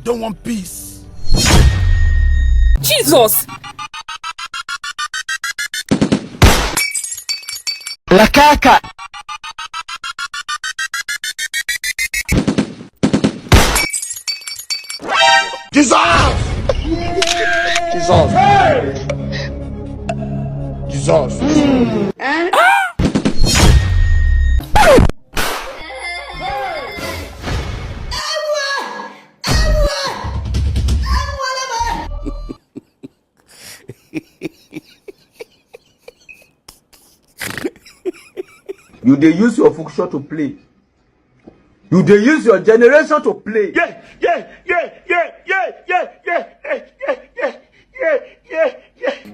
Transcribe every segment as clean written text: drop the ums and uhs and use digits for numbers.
don't want peace. Jesus! La caca! Jesus! Jesus! Jesus! You dey use your function to play. You dey use your generation to play. Yeah.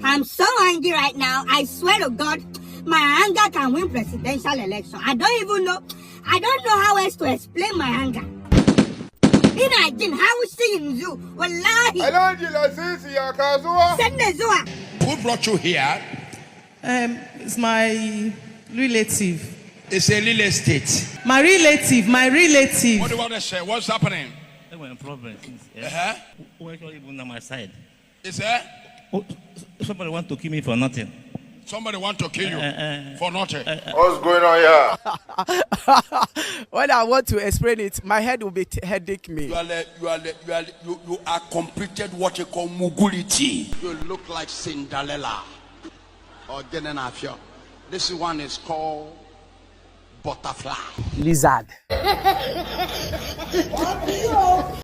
I'm so angry right now. I swear to God, my anger can win presidential election. I don't know how else to explain my anger. Imagine how seeing you. Wallahi. Send the Zua. Who brought you here? It's my relative. It's a real estate. My relative. What do you want to say? What's happening? There were problems. Who actually even on my side? Is there? Oh, somebody want to kill me for nothing. Somebody want to kill you for nothing. What's going on here? When I want to explain it, my head will be headache me. You are completed what you call mugulity. You look like Cinderella or Genenafia. This one is called butterfly. Lizard.